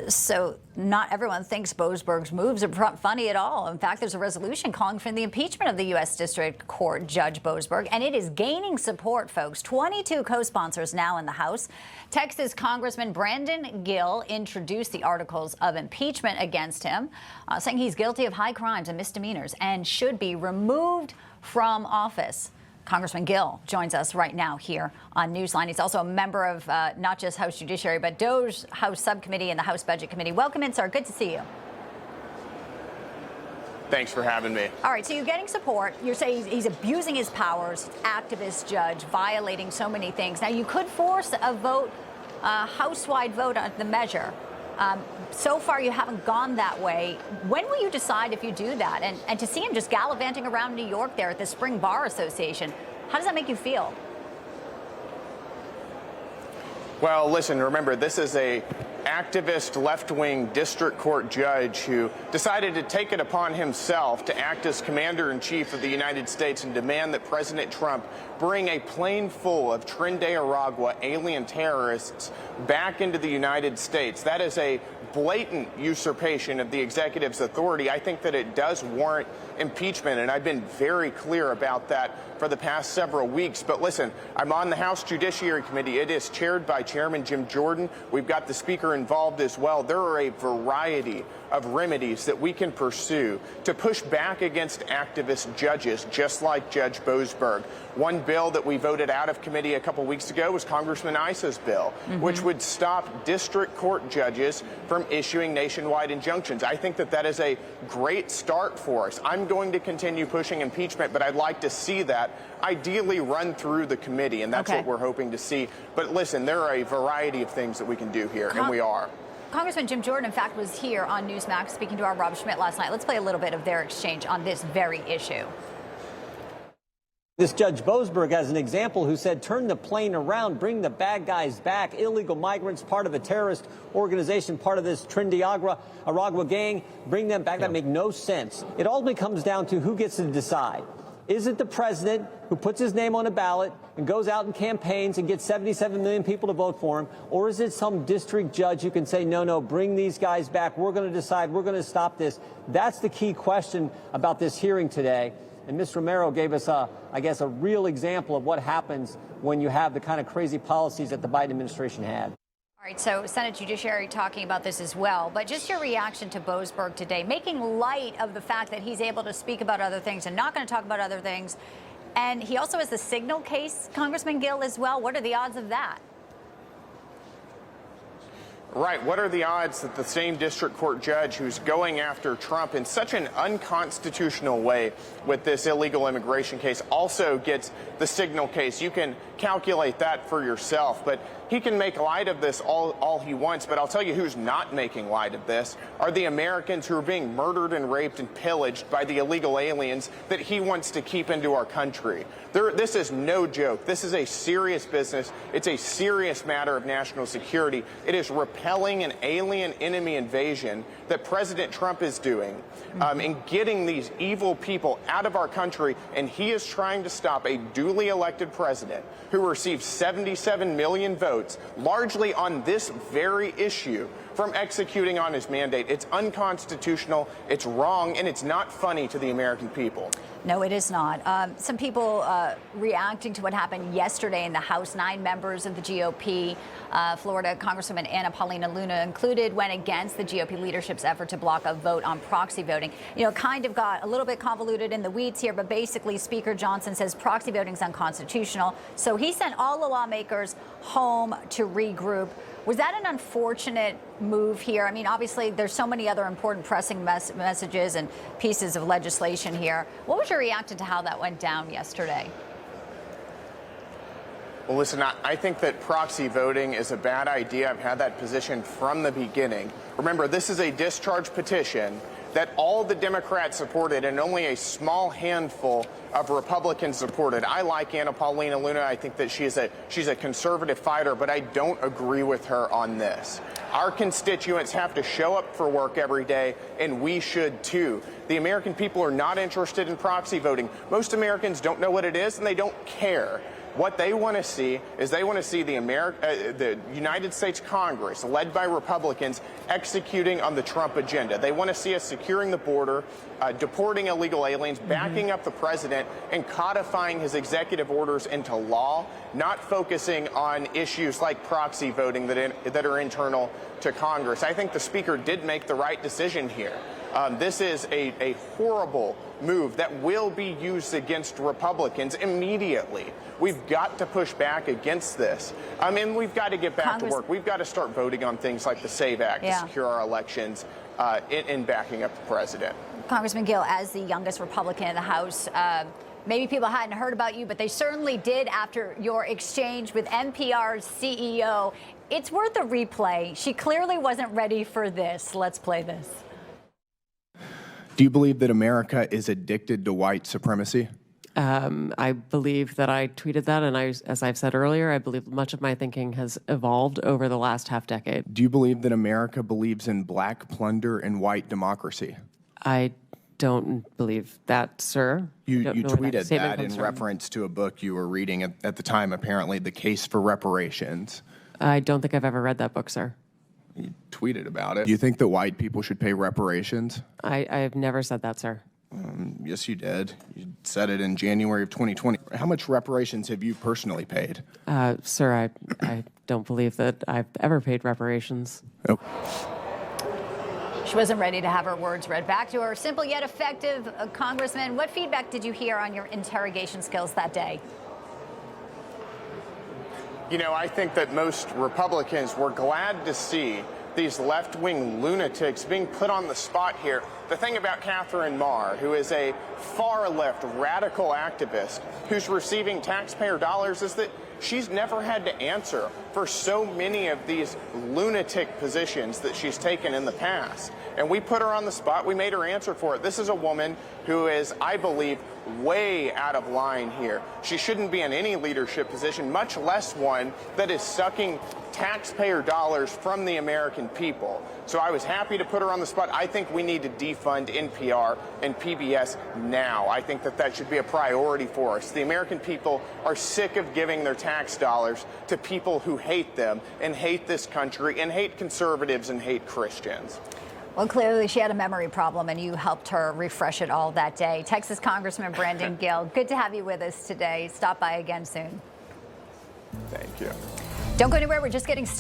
So not everyone thinks Boasberg's moves are funny at all. In fact, there's a resolution calling for the impeachment of the U.S. District Court Judge Boasberg, and it is gaining support, folks. 22 co-sponsors now in the House. Texas Congressman Brandon Gill introduced the articles of impeachment against him, saying he's guilty of high crimes and misdemeanors and should be removed from office. Congressman Gill joins us right now here on Newsline. He's also a member of not just House Judiciary, but DOJ's House Subcommittee and the House Budget Committee. Welcome in, sir. Good to see you. Thanks for having me. All right, so you're getting support. You're saying he's abusing his powers, activist judge, violating so many things. Now, you could force a vote, a House-wide vote on the measure. So far, you haven't gone that way. When will you decide if you do that? And to see him just gallivanting around New York there at the Spring Bar Association, how does that make you feel? Well, listen, remember, this is a activist left-wing district court judge who decided to take it upon himself to act as commander-in-chief of the United States and demand that President Trump bring a plane full of Tren de Aragua alien terrorists back into the United States. That is a blatant usurpation of the executive's authority. I think that it does warrant impeachment, and I've been very clear about that for the past several weeks. But listen, I'm on the House Judiciary Committee. It is chaired by Chairman Jim Jordan. We've got the Speaker involved as well. There are a variety of remedies that we can pursue to push back against activist judges, just like Judge Boasberg. One bill that we voted out of committee a couple weeks ago was Congressman Issa's bill, which would stop district court judges from issuing nationwide injunctions. I think that that is a great start for us. I'm going to continue pushing impeachment, but I'd like to see that ideally run through the committee, and that's what we're hoping to see. But listen, there are a variety of things that we can do here, and we are. Congressman Jim Jordan, in fact, was here on Newsmax speaking to our Rob Schmidt last night. Let's play a little bit of their exchange on this very issue. This Judge Boasberg, as an example, who said, turn the plane around, bring the bad guys back, illegal migrants, part of a terrorist organization, part of this Tren de Aragua gang, bring them back. That makes no sense. It ultimately comes down to who gets to decide. Is it the president who puts his name on a ballot and goes out and campaigns and gets 77 million people to vote for him? Or is it some district judge who can say, no, no, bring these guys back. We're going to decide. We're going to stop this. That's the key question about this hearing today. And Ms. Romero gave us, I guess, a real example of what happens when you have the kind of crazy policies that the Biden administration had. All right, so Senate Judiciary talking about this as well. But just your reaction to Boasberg today, making light of the fact that he's able to speak about other things and not going to talk about other things. And he also has the Signal case, Congressman Gill, as well. What are the odds of that? Right. What are the odds that the same district court judge who's going after Trump in such an unconstitutional way with this illegal immigration case also gets the Signal case? You can calculate that for yourself, but he can make light of this all he wants. But I'll tell you who's not making light of this are the Americans who are being murdered and raped and pillaged by the illegal aliens that he wants to keep into our country. This is no joke. This is a serious business. It's a serious matter of national security. It is repelling an alien enemy invasion that President Trump is doing and getting these evil people out of our country. And he is trying to stop a duly elected president who received 77 million votes, largely on this very issue, from executing on his mandate. It's unconstitutional, it's wrong, and it's not funny to the American people. No, it is not. Some people reacting to what happened yesterday in the House. 9 members of the GOP, Florida Congresswoman Anna Paulina Luna included, went against the GOP leadership's effort to block a vote on proxy voting. You know, kind of got a little bit convoluted in the weeds here, but basically Speaker Johnson says proxy voting is unconstitutional. So he sent all the lawmakers home to regroup. Was that an unfortunate move here? I mean, obviously, there's so many other important pressing messages and pieces of legislation here. What was your reaction to how that went down yesterday? Well, listen, I think that proxy voting is a bad idea. I've had that position from the beginning. Remember, this is a discharge petition that all the Democrats supported and only a small handful of Republicans supported. I like Anna Paulina Luna. I think that she's a conservative fighter, but I don't agree with her on this. Our constituents have to show up for work every day, and we should too. The American people are not interested in proxy voting. Most Americans don't know what it is, and they don't care. What they want to see is they want to see the United States Congress, led by Republicans, executing on the Trump agenda. They want to see us securing the border, deporting illegal aliens, backing up the president, and codifying his executive orders into law, not focusing on issues like proxy voting that are internal to Congress. I think the Speaker did make the right decision here. This is a horrible move that will be used against Republicans immediately. We've got to push back against this. I mean, we've got to get back to work. We've got to start voting on things like the SAVE Act to secure our elections in backing up the president. Congressman Gill, as the youngest Republican in the House, maybe people hadn't heard about you, but they certainly did after your exchange with NPR's CEO. It's worth a replay. She clearly wasn't ready for this. Let's play this. Do you believe that America is addicted to white supremacy? I believe that I tweeted that, and as I've said earlier, I believe much of my thinking has evolved over the last half-decade. Do you believe that America believes in black plunder and white democracy? I don't believe that, sir. You tweeted that in reference to a book you were reading at the time, apparently, The Case for Reparations. I don't think I've ever read that book, sir. You tweeted about it. Do you think that white people should pay reparations? I have never said that, sir. Yes, you did. You said it in January of 2020. How much reparations have you personally paid? Sir, I don't believe that I've ever paid reparations. Oh. She wasn't ready to have her words read back to her. Simple yet effective, Congressman. What feedback did you hear on your interrogation skills that day? You know, I think that most Republicans were glad to see these left-wing lunatics being put on the spot here. The thing about Catherine Marr, who is a far-left radical activist who's receiving taxpayer dollars, is that she's never had to answer for so many of these lunatic positions that she's taken in the past. And we put her on the spot. We made her answer for it. This is a woman who is, I believe, way out of line here. She shouldn't be in any leadership position, much less one that is sucking taxpayer dollars from the American people. So I was happy to put her on the spot. I think we need to defund NPR and PBS now. I think that should be a priority for us. The American people are sick of giving their tax dollars to people who hate them and hate this country and hate conservatives and hate Christians. Well, clearly she had a memory problem, and you helped her refresh it all that day. Texas Congressman Brandon Gill, good to have you with us today. Stop by again soon. Thank you. Don't go anywhere. We're just getting started.